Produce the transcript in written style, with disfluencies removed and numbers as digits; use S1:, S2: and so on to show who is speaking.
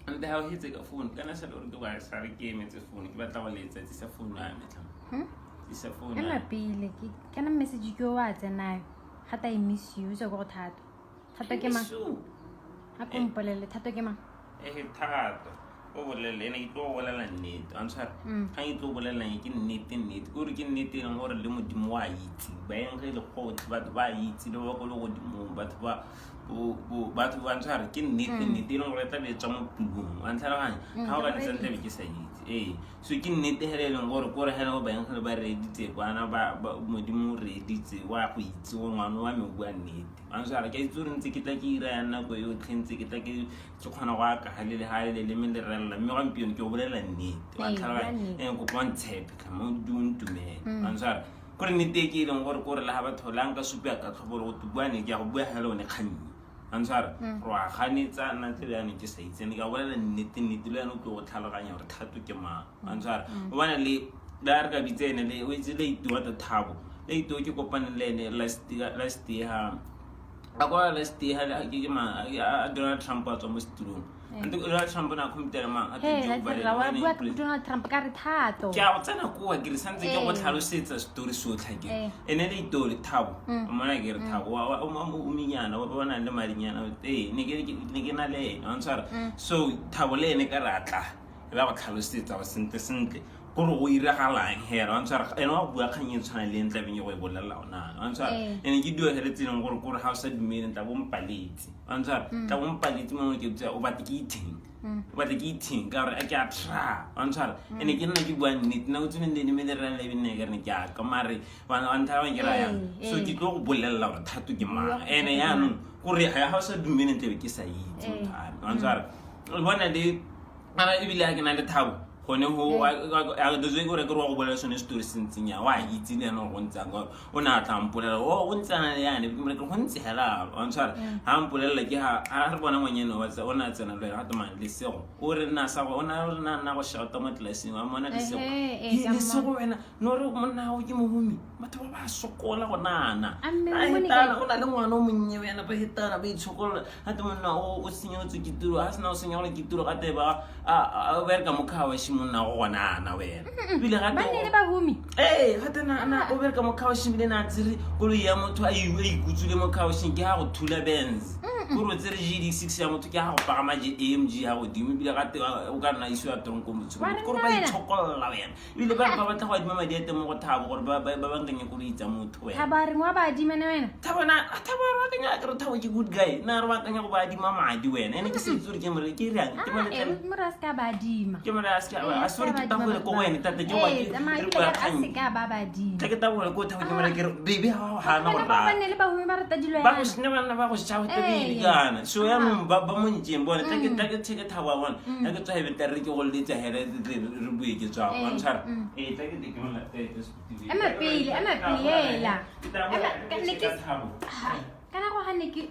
S1: ante ha o hetse ka phone kana sa lore ke ba sa re ke emetse phone ke batla go letsa tsa phone ya metla tsa phone
S2: ema pele ke kana message ke wa tsenayo gata I miss you so go thato ke mang a kompolele thato ke mang
S1: thato o bolele ene ke tlo bolela nnete antshwara ga e tlo bolela ke nnete o re ke nnete eng gore le modimo wa itse ba eng ge le khotse batho ba itse le ba go le godimo batho ba antshwara ke nnete eng gore tla be tswa mo pulong wa ntlhalaganya ga o ka ditsa ntse be ke sa itse so ke nnete hele leng gore gore hele go ba eng ge ba reditse kwana ba modimo reditse wa go itse go ngwana wa me bua nnete antshwara ke itse re ntse ke tla ke ira ya nako yo tlhentse ke tla ke kgona go aka halele le me le rela mme gampieno ke o bolela nnete wa ntlhalaganya go bontshepe ka mo duntumela antshwara gore nnete ke ileng gore le ha batho la nka supya ka tlhobolo go tubuane ke ya go bua hele one kganni antshwara ro a ganetsa nna tle ya ne ke sa itsene ka bolela nnete le yana o tlo go tlhaloganya gore thato ke mang antshwara o bana le da re ka bitsene le o itse le itiwa ta thabo le ito ke kopane le ene last year akwa last year ke ma Donald Trump a tswa mo setulong ante Donald Trump na computer mang a tlo
S2: ba wa bua ka Donald Trump ka re thato
S1: ke a tsena ko wa ke re santse ke go tlhalosetsa story so tlhake ene le itole thabo mona ke re thabo o minyana o bona le madinyana ne ke na le antshwara so thabo le ene ka ratla ba go tlhalosetsa ba sentle gore go iragalang hera antshwara ene wa bua khanye tshwana le ntla beng go e bolela ona antshwara ene ke dio hele tseng gore ha o sa dumele ntla bo mpaletse antshwara tla bo mpaletse mo ke tsa o batla ke ithing ka re a ke a tra antshwara ene ke nna ke bua nnete na o tsene le me le rela le bine ke re ke a ka mare bana ntla ba ke ra ya so ke tlo go bolela gore thato ke mang ene ya no gore ha o sa dumele ntla be ke sa itse antshwara o bona le ana e bile a ke na le thabo gone ho a dozwe gore ke ro go bolela sone story sentsinya wa itse le no go ntsa go o na tla mpolela o ntsana le yane ke go ntse hela antshwara ha mpolela ke ha re bona ngwenyeno wa tsa ona tsena le ga tama le sego o re na sa go ona na go shouta mo classing wa mona le sego le sego wena no re monna o ke mohumi batho ba sokola go nana a hitana go na le ngwana o monnye wena ba hitana ba itshokola ha te monna o senyotse kituro ha sena o senyole kituro ga te ba a berka mokhawa monna go gonana wena bile ga
S2: ba ne ba humi
S1: ga tena na o bereka mo khawshi bile na tsiri go le ya motho a ikutsule mo khawshi ke ha go thula Benz go ro tsere GD6 ya motho ke ha go pagama AMG ha go dimo bile ga o ka nna isu ya tronko motho go ba itshokolla wena bile ba batla go adima madi ete mo go thabo gore ba nganye go itsa motho wena
S2: ba re ngwa ba adima ne wena
S1: thabo ba kanya ke re thabo ke good guy na re ba kanya go ba adima madi wena ene ke se tsuri ke more ke riang ke
S2: mo ra ska ba adima
S1: ke more ska a sorry ke tabole ko wena tate ke wa ke
S2: re bua kgang ka ba badimo
S1: ke tabole ko thabo ke more ke baby ha na go
S2: ba ne le ba humi ba rata dilo
S1: ba go sne bana ba go shawo te baby kana so ya mo ba mo ntse mbona take thabo wa bona ke tswa hebe tare ke go le tsa hele re bue ke tswa wa ntshara take ke mo la
S2: ama pele ela kana go ha ne ke